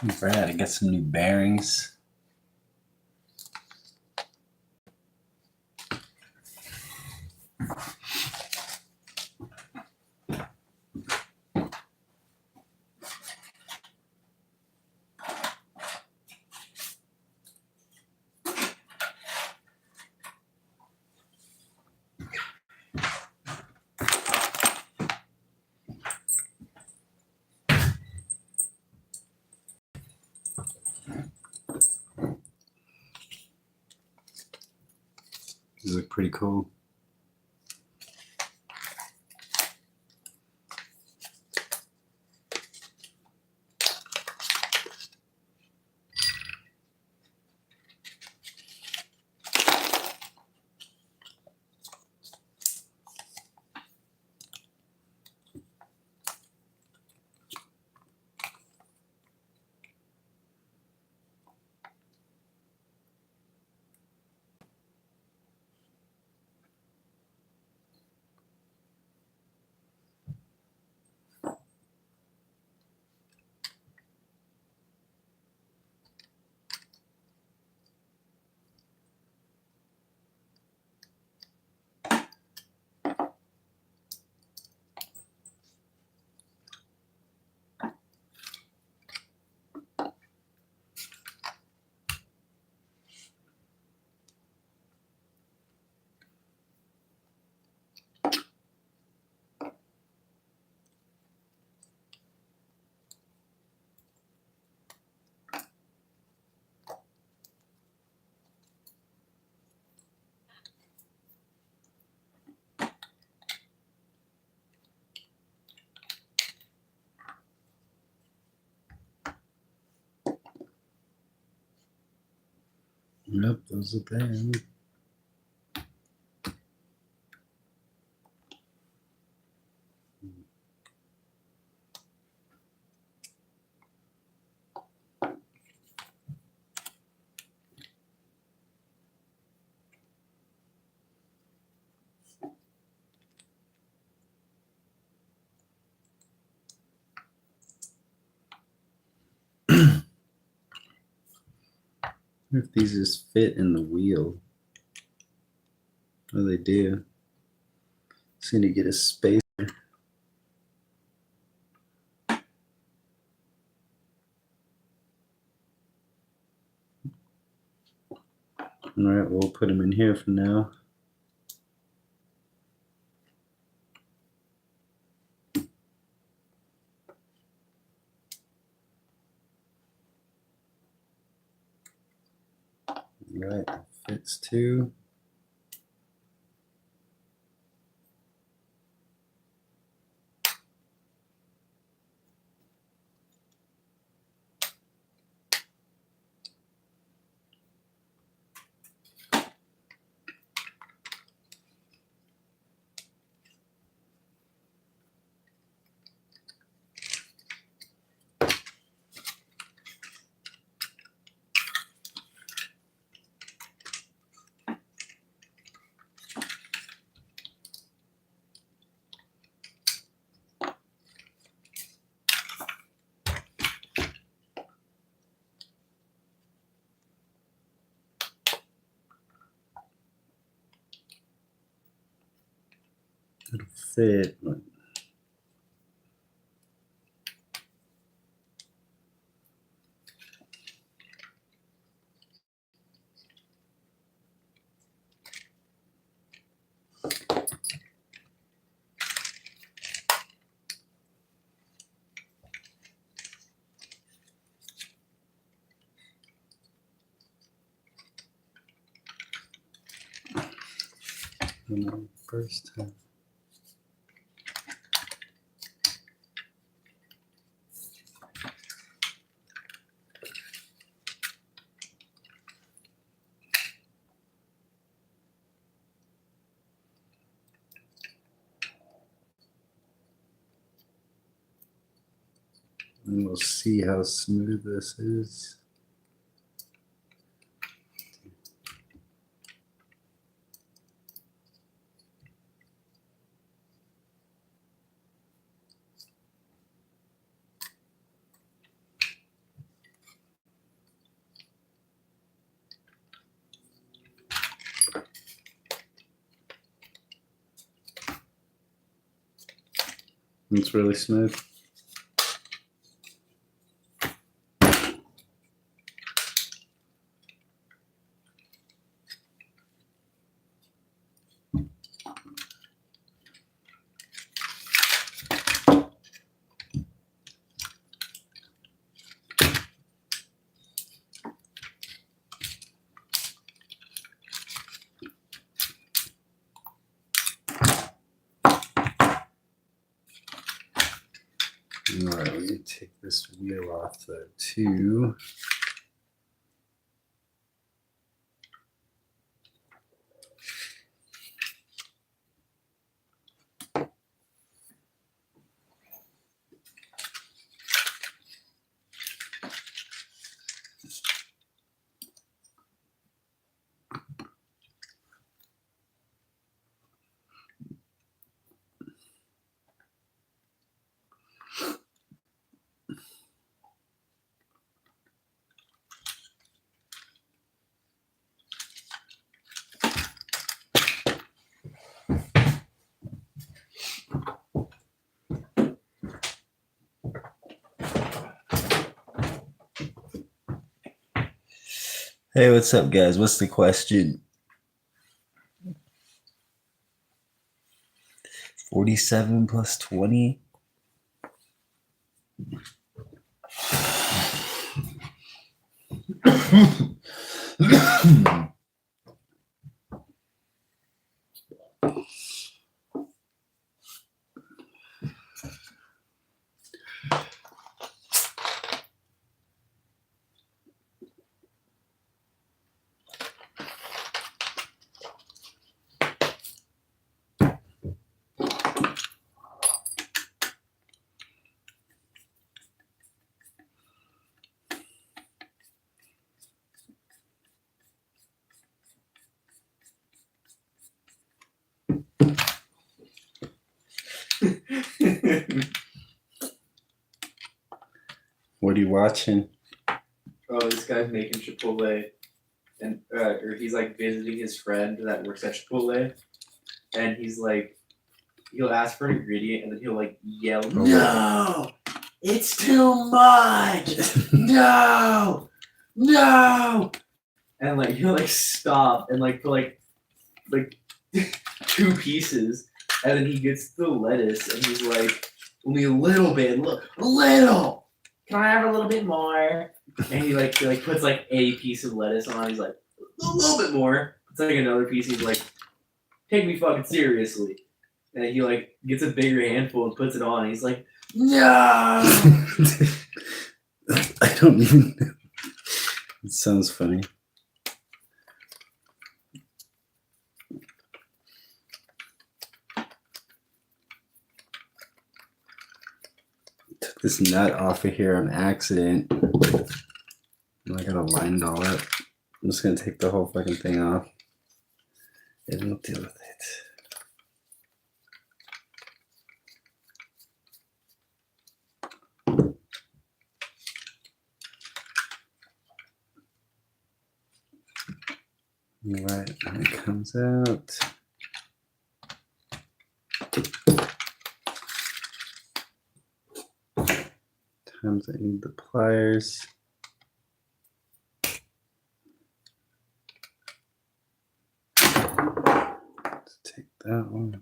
Brad, I got some new bearings. These look pretty cool. Yep, those are them. If these just fit in the wheel. Oh, they do. Just need to get a spacer. All right, we'll put them in here for now. All right, fits too. It'll fit. First time. And we'll see how smooth this is. It's really smooth. All right, let me take this wheel off though too. Hey, what's up, guys? What's the question? 47 plus 20? What are you watching? Oh, this guy's making Chipotle, and or he's like visiting his friend that works at Chipotle, and he's like, he'll ask for an ingredient, and then he'll like yell, "No, it's too much! No, no!" And like he'll like stop and like put like 2 pieces, and then he gets the lettuce, and he's like, "Only a little bit, look, a little. Can I have a little bit more?" And he puts like a piece of lettuce on. He's like, "A little bit more." It's like another piece. He's like, "Take me fucking seriously." And he like gets a bigger handful and puts it on. And he's like, "No." I don't even know. It sounds funny. Took this nut off of here on accident. And I gotta line it all up. I'm just gonna take the whole fucking thing off and we'll deal with it. All right, and it comes out. Times I need the pliers. Let's take that one.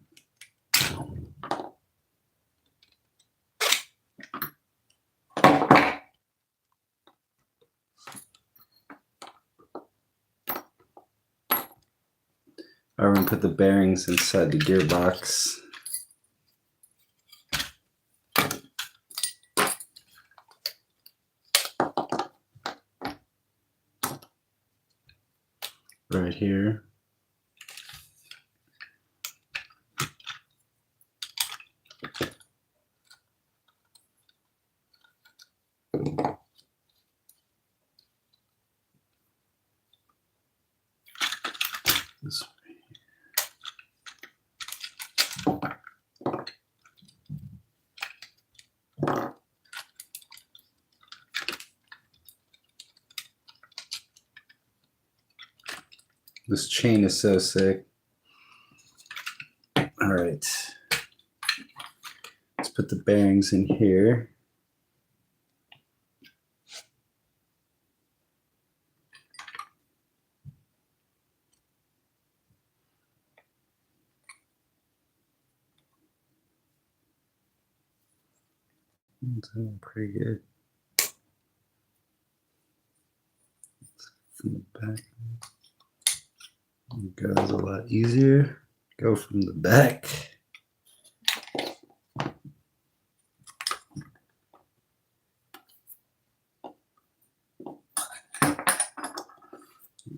I'm gonna put the bearings inside the gearbox. Right here. This way. This chain is so sick. All right. Let's put the bearings in here. It's pretty good. From the back, it goes a lot easier. Go from the back.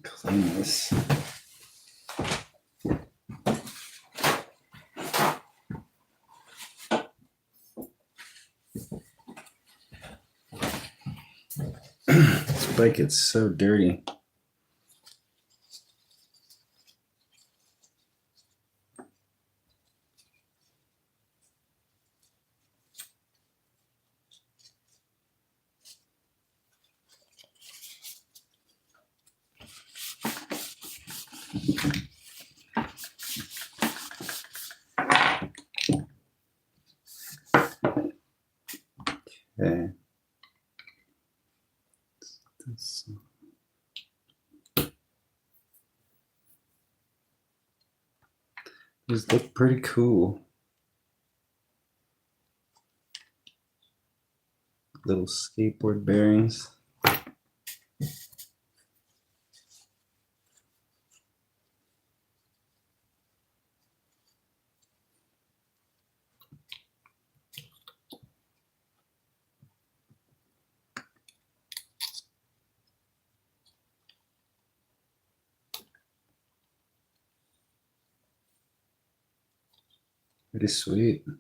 Clean this. This bike gets so dirty. Okay. These look pretty cool. Little skateboard bearings. Pretty sweet. Can't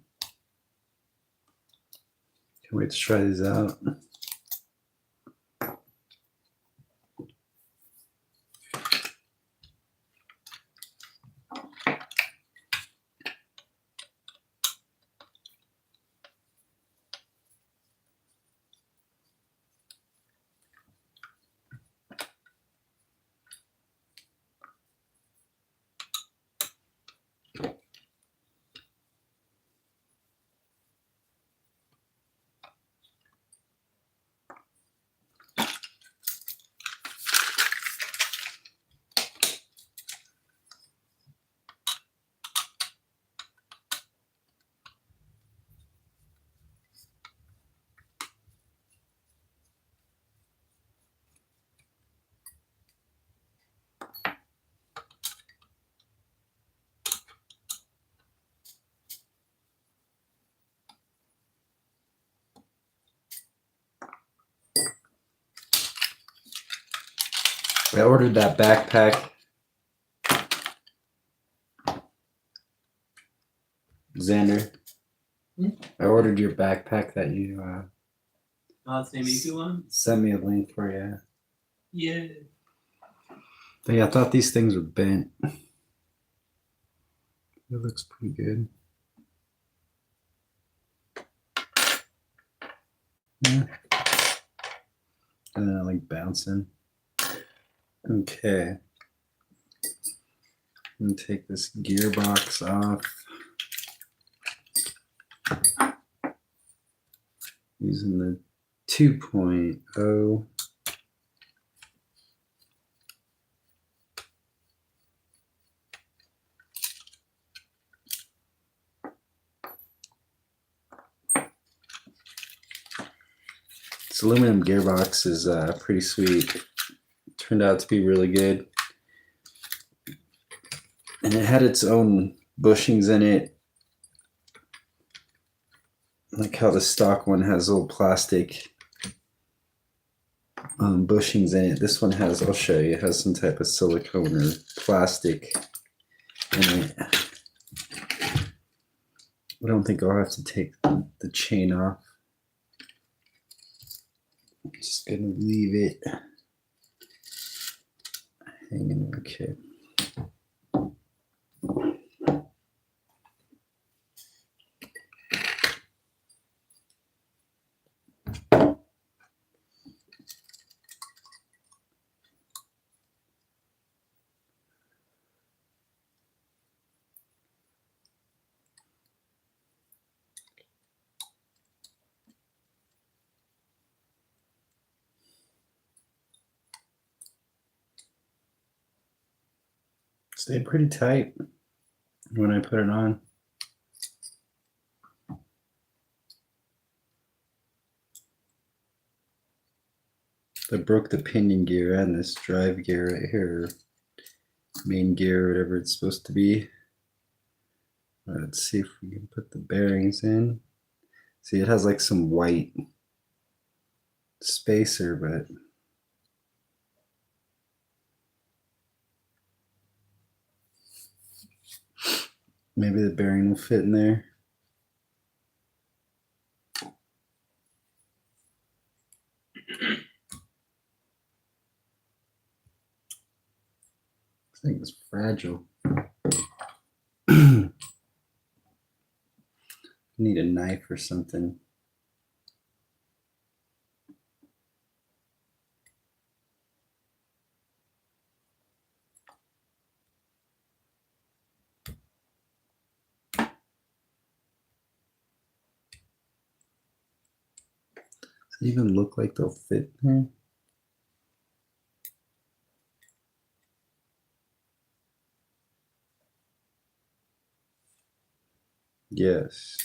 wait to try these out. I ordered that backpack. Xander, I ordered your backpack that you same easy one? sent me a link for. Yeah. Yeah. But yeah, I thought these things were bent. It looks pretty good. Yeah. And then I like bouncing. Okay. I'm gonna take this gearbox off. Using the 2.0. This aluminum gearbox is pretty sweet. Turned out to be really good. And it had its own bushings in it. Like how the stock one has little plastic bushings in it. This one has, I'll show you, it has some type of silicone or plastic in it. I don't think I'll have to take the chain off. I'm just gonna leave it hanging. Okay. Stay pretty tight when I put it on. I broke the pinion gear and this drive gear right here, main gear, whatever it's supposed to be. Let's see if we can put the bearings in. See, it has like some white spacer, but maybe the bearing will fit in there. This thing is fragile. Need a knife or something. Does it even look like they'll fit there? Yes.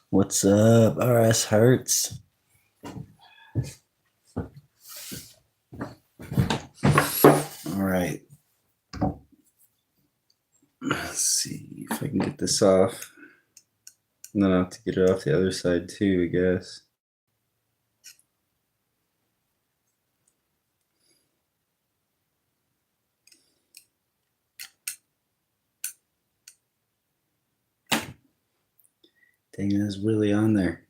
What's up, RS Hertz? All right. Let's see if I can get this off. And then I'll have to get it off the other side too, I guess. Dang, that's really on there.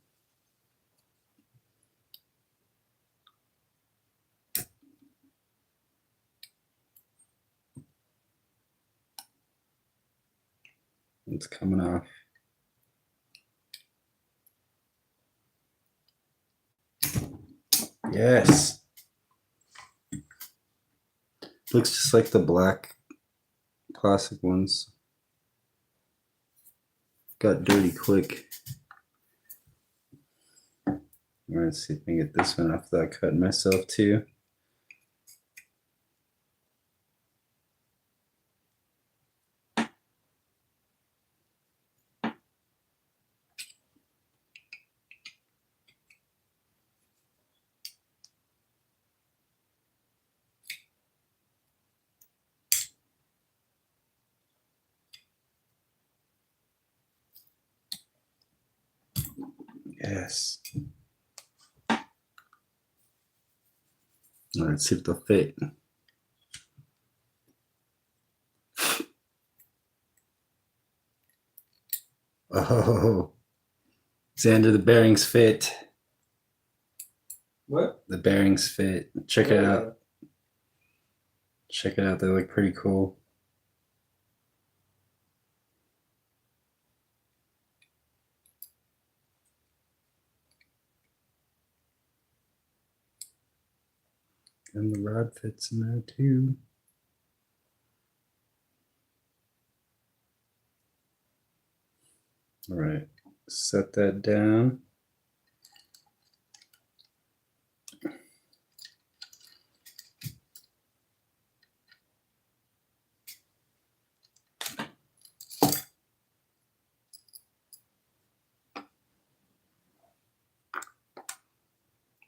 It's coming off. Yes. Looks just like the black plastic ones. Got dirty quick. Let's see if I can get this one off that I cut myself too. Yes. Let's see if they'll fit. Oh, Xander, the bearings fit. What? The bearings fit. Check it out. Check it out. They look pretty cool. And the rod fits in there too. All right, set that down.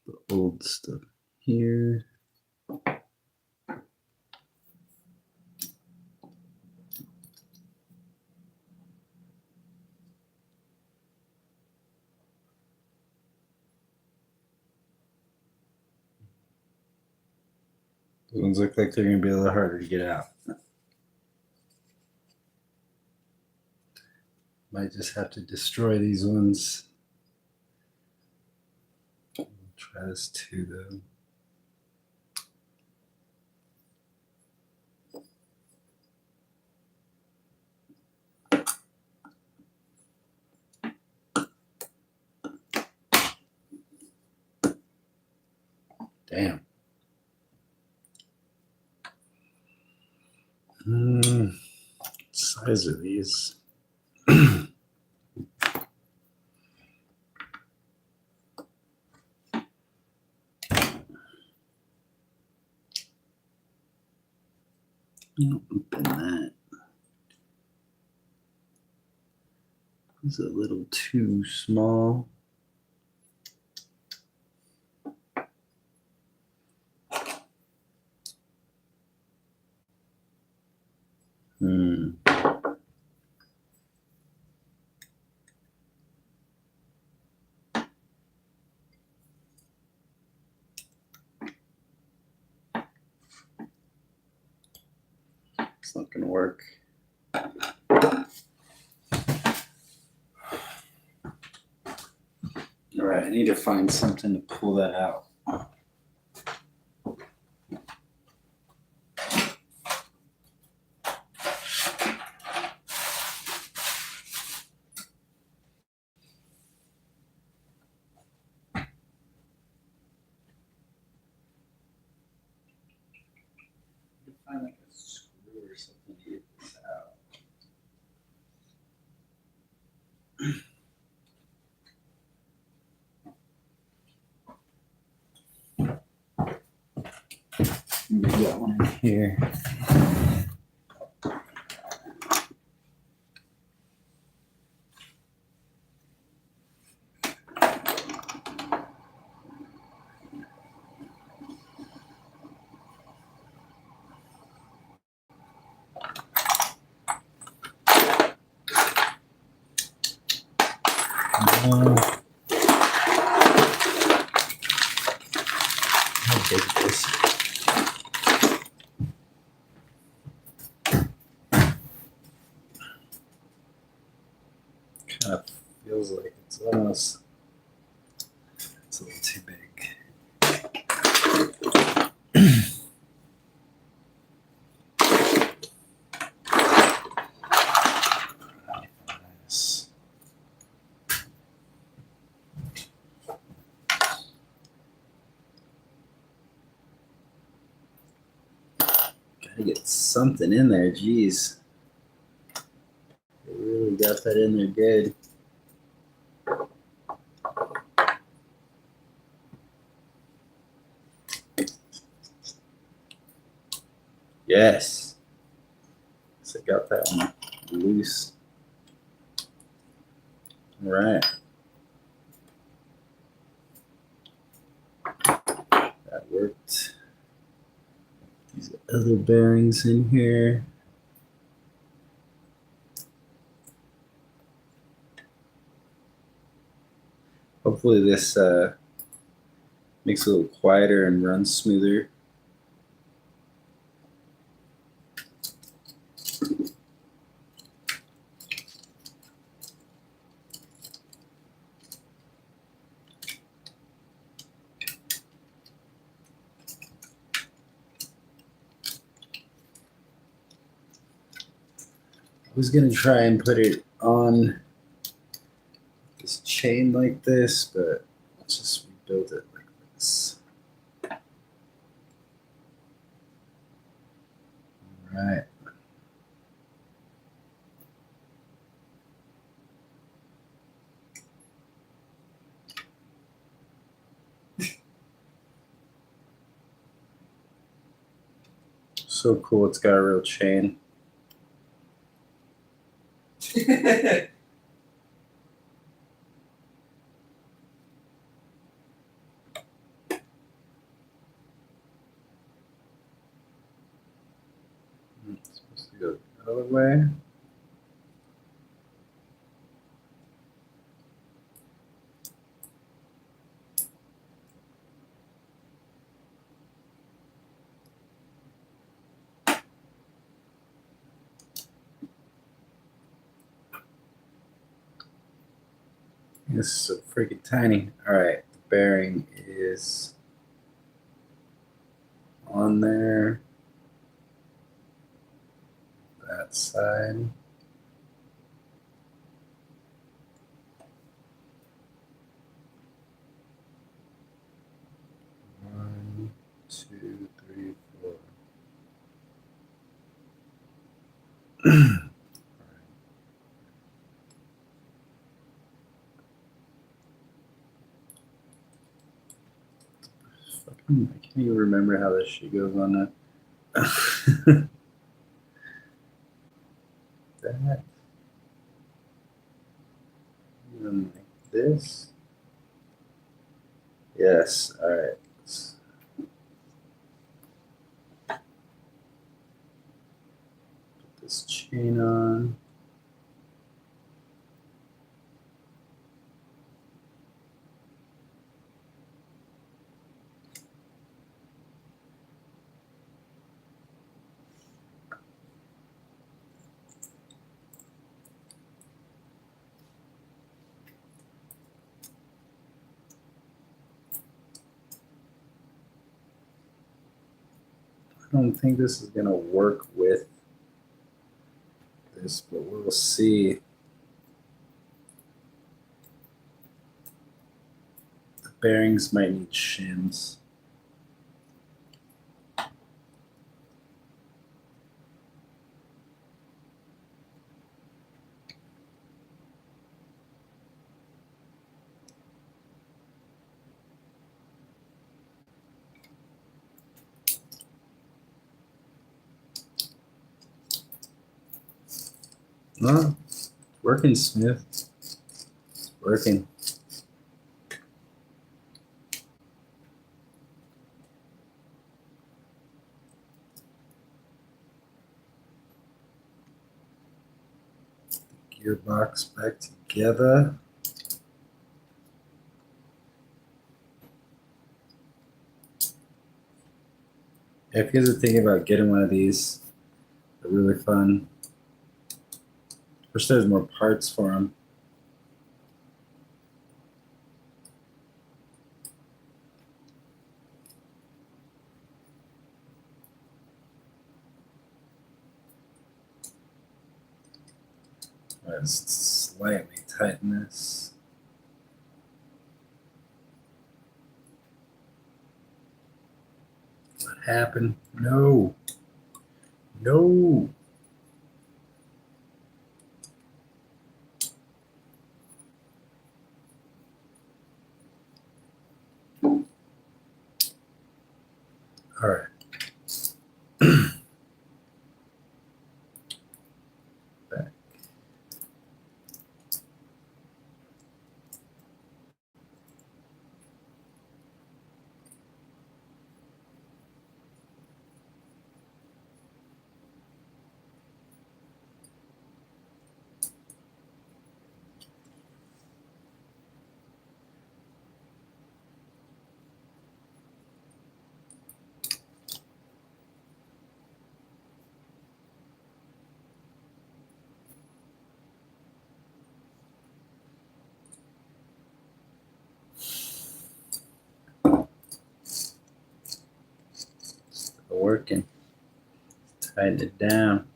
The old stuff here. Those ones look like they're going to be a little harder to get out. Might just have to destroy these ones. Try this too, though. Damn. Size of these. Open that. It's a little too small. It's not gonna work. All right, I need to find something to pull that out. Find like a screw or something to get this out. We got one in here. How big is this? Kind of feels like it's almost, it's a little too big. Nice. Gotta get something in there, geez. They really got that in there good. Yes. So I got that one loose. All right. That worked. These other bearings in here. Hopefully this makes it a little quieter and runs smoother. I was gonna try and put it on this chain like this, but let's just rebuild it like this. All right. So cool, it's got a real chain. It's supposed to go the other way. This is so freaking tiny. All right, the bearing is on there. That side. One. I can't even remember how this shit goes on that. That. And like this. Yes, alright. Put this chain on. I don't think this is gonna work with this, but we'll see. The bearings might need shims. No, working, Smith. Working. Gearbox back together. If you guys are thinking about getting one of these, they're really fun. Wish there's more parts for them. Let's slightly tighten this. What happened? No. No. All right. Back. Working. Tighten it down.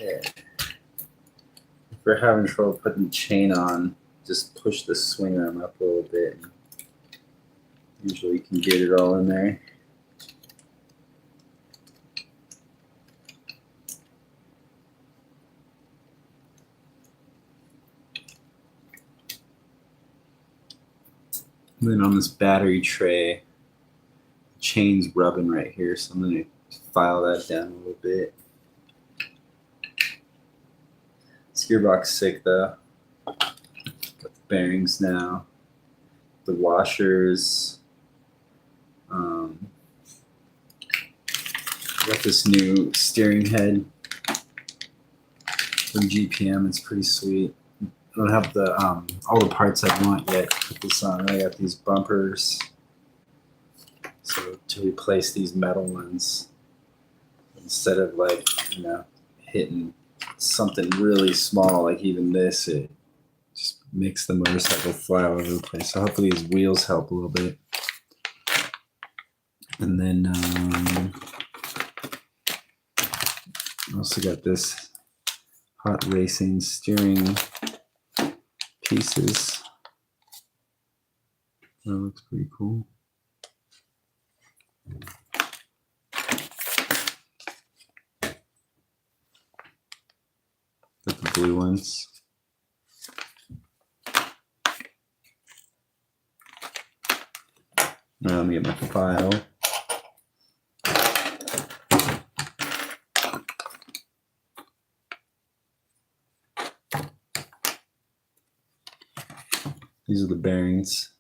Okay. If you're having trouble putting the chain on, just push the swing arm up a little bit. Usually you can get it all in there. And then on this battery tray, the chain's rubbing right here, so I'm going to file that down a little bit. This gearbox sick though. Got the bearings now, the washers. Got this new steering head from GPM. It's pretty sweet. don't have the all the parts I want yet to put this on. I got these bumpers. So to replace these metal ones, instead of like, you know, hitting something really small like even this, it just makes the motorcycle fly all over the place. So hopefully these wheels help a little bit. And then I also got this hot racing steering pieces. That looks pretty cool. Got the blue ones. Now let me get my file. These are the bearings.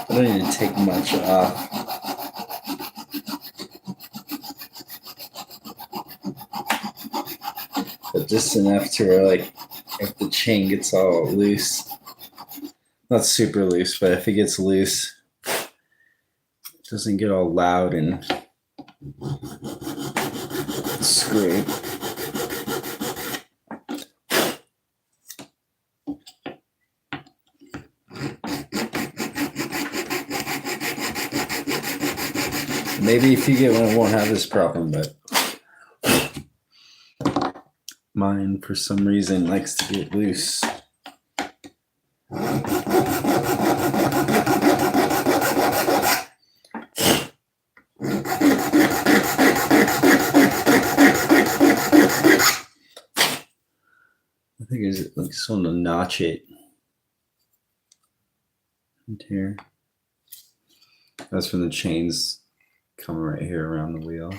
I don't need to take much off. But just enough to where, like, if the chain gets all loose, not super loose, but if it gets loose, it doesn't get all loud and screwed. Maybe if you get one, it won't have this problem, but mine, for some reason, likes to get loose. I think it's like someone to notch it right here. That's when the chains come right here around the wheel.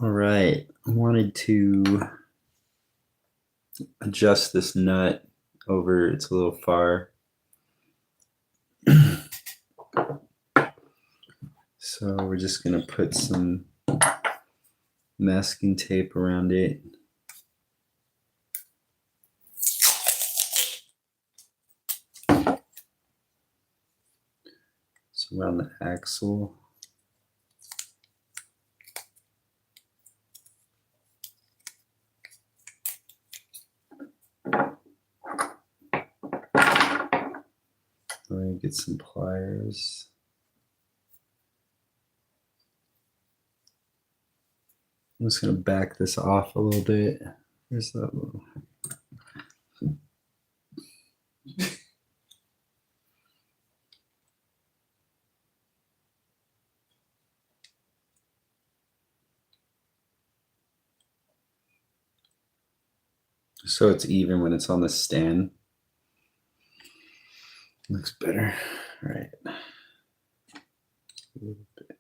All right, I wanted to adjust this nut over, it's a little far. So we're just gonna put some masking tape around it. So around the axle. Let me get some pliers. I'm just going to back this off a little bit. Where's that little? So it's even when it's on the stand. Looks better. All right. A little bit.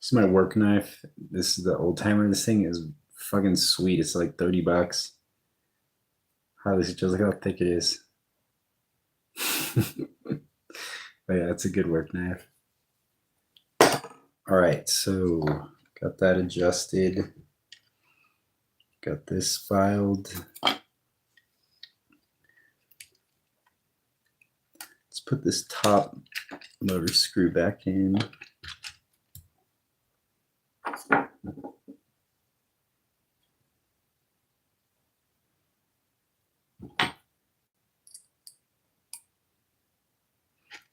This is my work knife. This is the old timer. This thing is fucking sweet. It's like $30. Highly suggest. Look how thick it is. But yeah, it's a good work knife. All right, so got that adjusted. Got this filed. Let's put this top motor screw back in.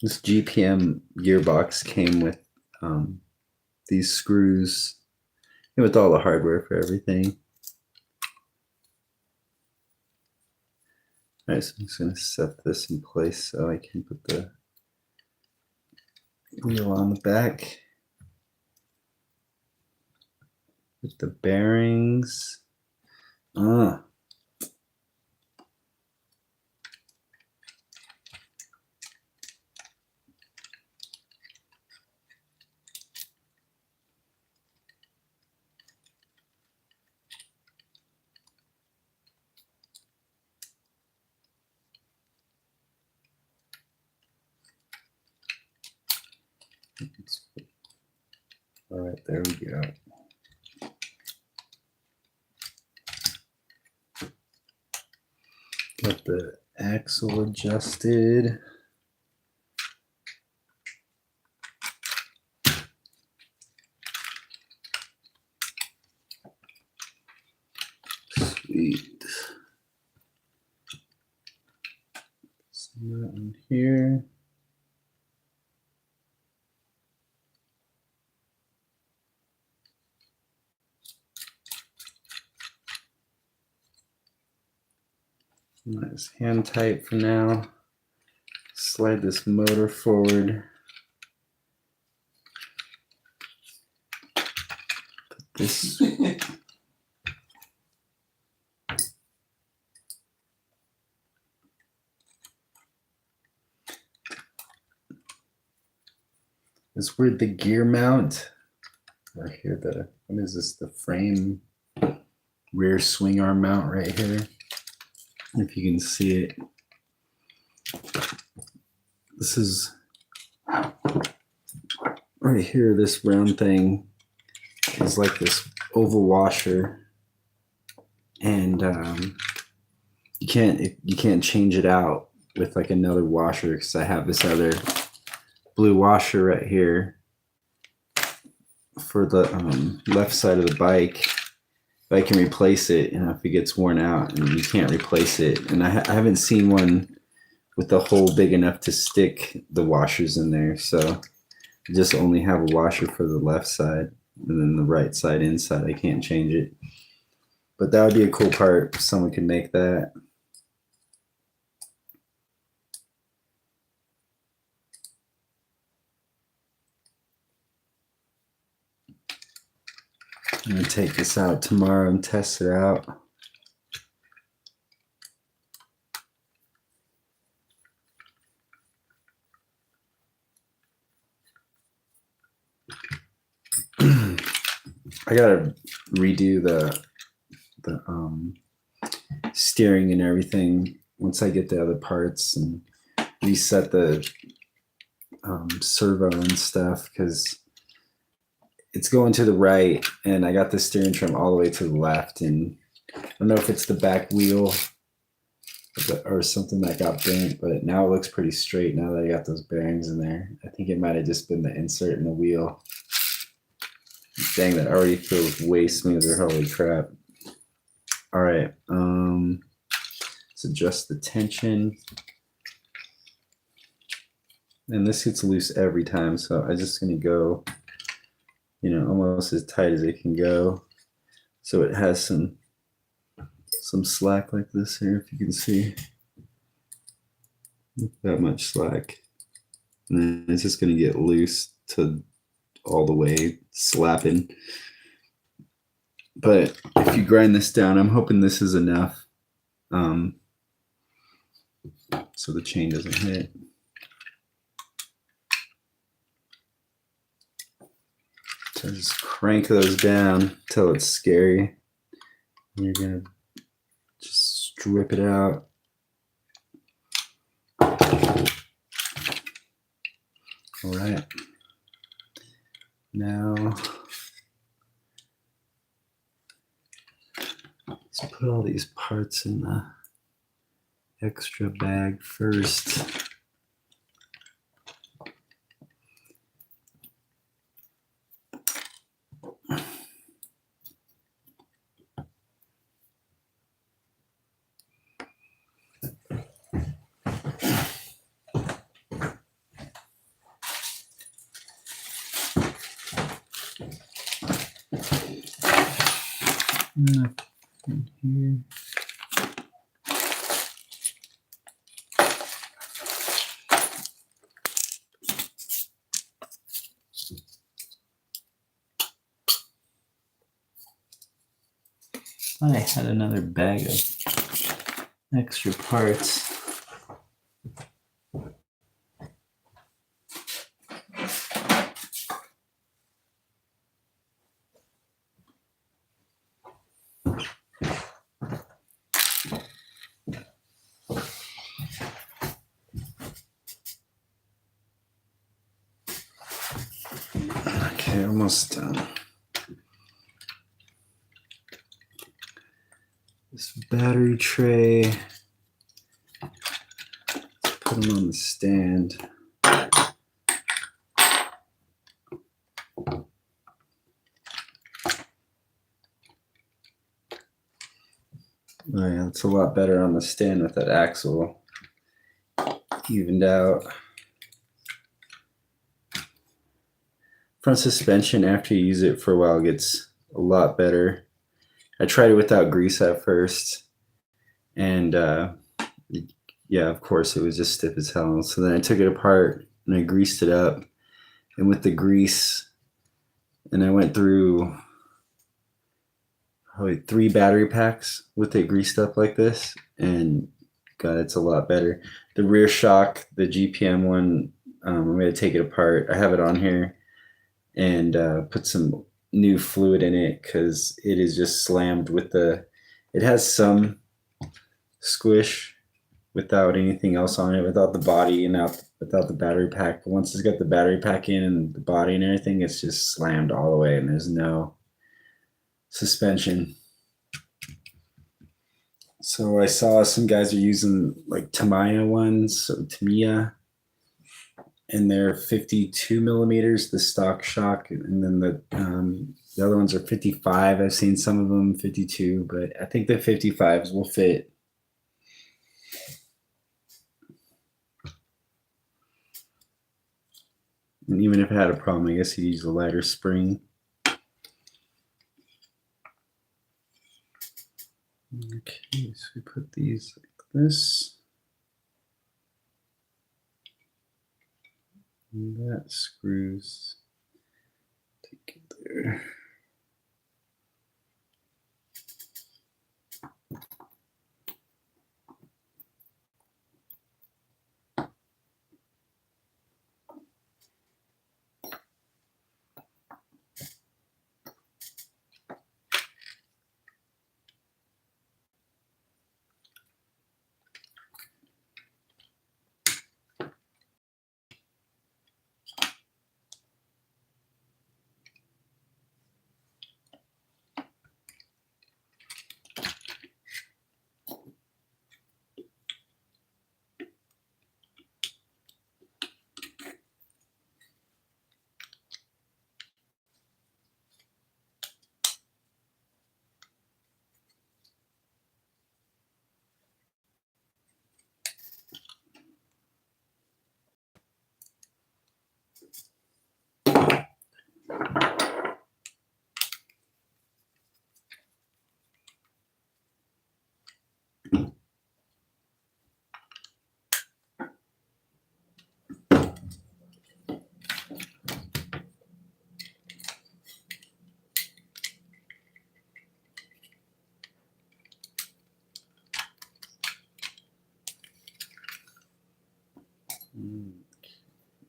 This GPM gearbox came with these screws and with all the hardware for everything. All right, so I'm just going to set this in place so I can put the wheel on the back. With the bearings. All right, there we go. Got the axle adjusted. Sweet. See that one here. Nice hand tight for now. Slide this motor forward. Put this. Is where the gear mount. Right here, what is this? The frame rear swing arm mount right here. If you can see it. This is right here. This round thing is like this oval washer, and you can't change it out with like another washer because I have this other blue washer right here for the left side of the bike. I can replace it, if it gets worn out and you can't replace it. And I haven't seen one with a hole big enough to stick the washers in there. So I just only have a washer for the left side, and then the right side inside, I can't change it. But that would be a cool part if someone could make that. I'm going to take this out tomorrow and test it out. I gotta redo the steering and everything once I get the other parts and reset the servo and stuff, because it's going to the right and I got the steering trim all the way to the left, and I don't know if it's the back wheel or something that got bent, but now it looks pretty straight now that I got those bearings in there. I think it might have just been the insert in the wheel. Dang, that already feels way smoother. Holy crap. All right, let's adjust the tension. And this gets loose every time, so I'm just gonna go, almost as tight as it can go. So it has some slack like this here, if you can see. That much slack. And then it's just gonna get loose to all the way slapping. But if you grind this down, I'm hoping this is enough so the chain doesn't hit. So just crank those down till it's scary. And you're gonna just strip it out. All right. Now let's put all these parts in the extra bag first. In here. I had another bag of extra parts. Okay, almost done. This battery tray. Let's put them on the stand. Oh yeah, it's a lot better on the stand with that axle evened out. Front suspension, after you use it for a while, gets a lot better. I tried it without grease at first, and yeah, of course, it was just stiff as hell. So then I took it apart and I greased it up, and with the grease, and I went through probably 3 battery packs with it greased up like this, and God, it's a lot better. The rear shock, the GPM one, I'm going to take it apart. I have it on here and put some new fluid in it because it is just slammed with the, it has some squish without anything else on it, without the body and without the battery pack. But once it's got the battery pack in and the body and everything, it's just slammed all the way and there's no suspension. So I saw some guys are using like Tamiya ones, so Tamiya, and they're 52 millimeters, the stock shock, and then the other ones are 55. I've seen some of them 52, but I think the 55s will fit. And even if it had a problem, I guess you use a lighter spring. Okay, so we put these like this. And that screws. Take it there.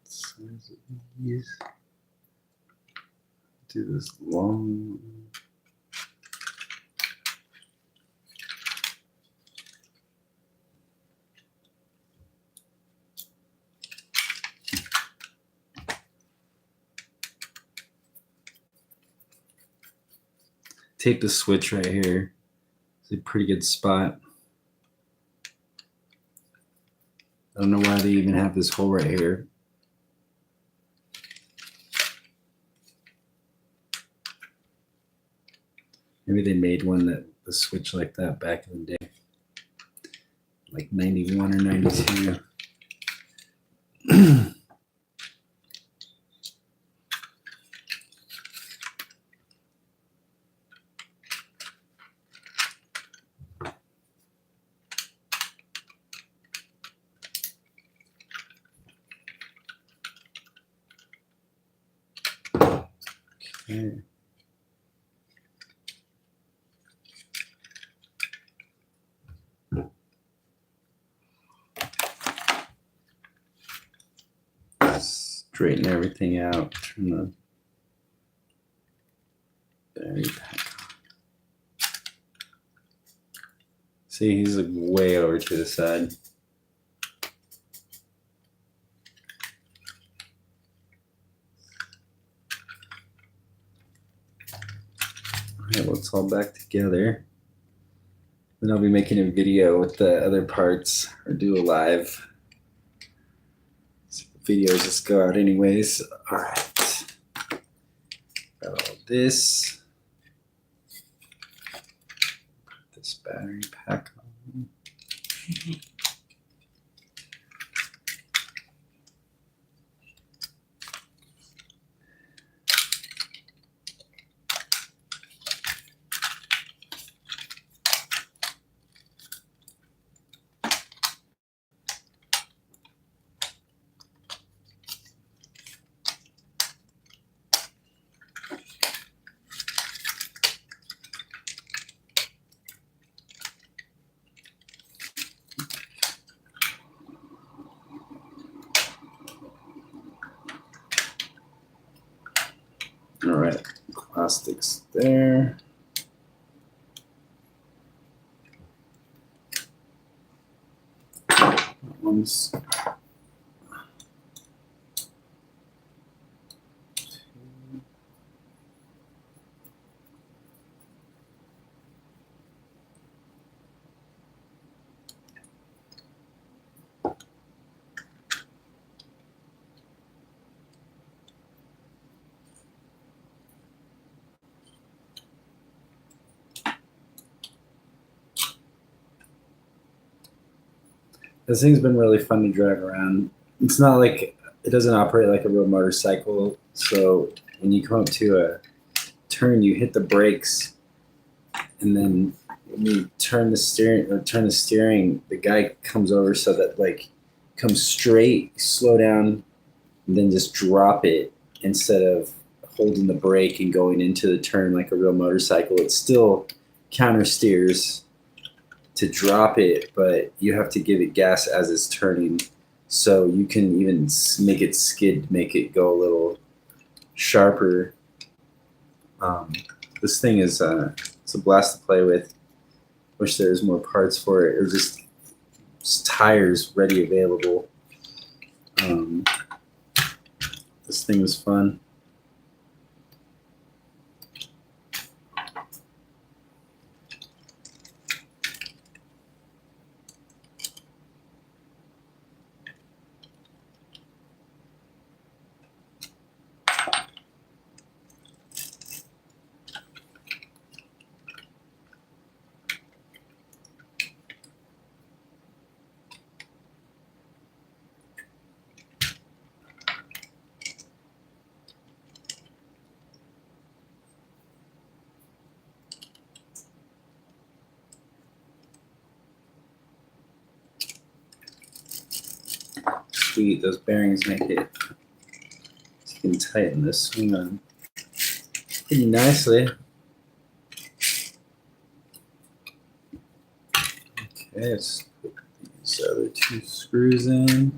Size of these. do this long. Tape the switch right here. It's a pretty good spot. I don't know why they even have this hole right here. Maybe they made one that the switch like that back in the day, like 91 or 92. Okay. Straighten everything out. Turn the battery pack on. See, he's like way over to the side. All right, well, it's all back together. Then I'll be making a video with the other parts, or do a live. Videos just go out anyways. All right. Got all this. Put this battery pack on. All right, plastics there. That one's this thing's been really fun to drive around. It's not like, it doesn't operate like a real motorcycle. So when you come up to a turn, you hit the brakes, and then when you turn the steering, the guy comes over so that like comes straight, slow down, and then just drop it instead of holding the brake and going into the turn like a real motorcycle. It still counter steers to drop it, but you have to give it gas as it's turning. So you can even make it skid, make it go a little sharper. This thing is it's a blast to play with. Wish there was more parts for it, or just tires ready available. This thing was fun. Sweet, those bearings make it so you can tighten this swing on pretty nicely. Okay, let's put these other two screws in.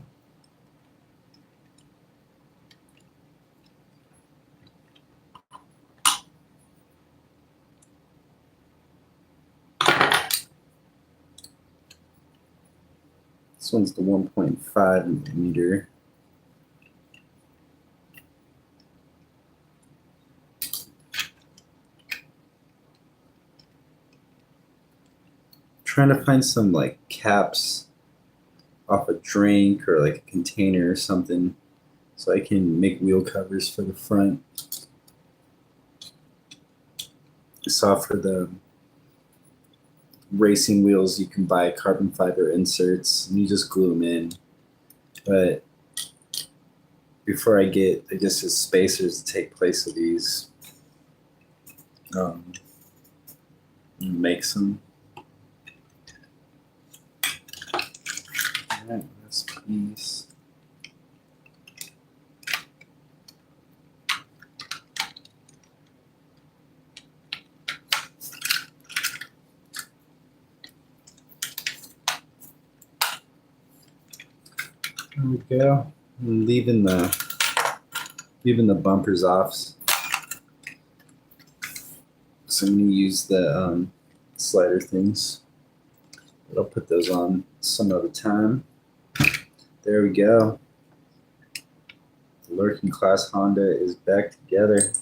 This one's the 1.5 millimeter. Trying to find some like caps off a drink or like a container or something so I can make wheel covers for the front. I saw for the racing wheels you can buy carbon fiber inserts and you just glue them in. But before I get, I guess, the spacers to take place of these, make some. Alright, last piece. There we go. I'm leaving the bumpers off. So I'm going to use the slider things. I'll put those on some other time. There we go. The Lurking Class Honda is back together.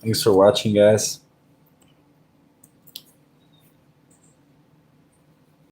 Thanks for watching, guys.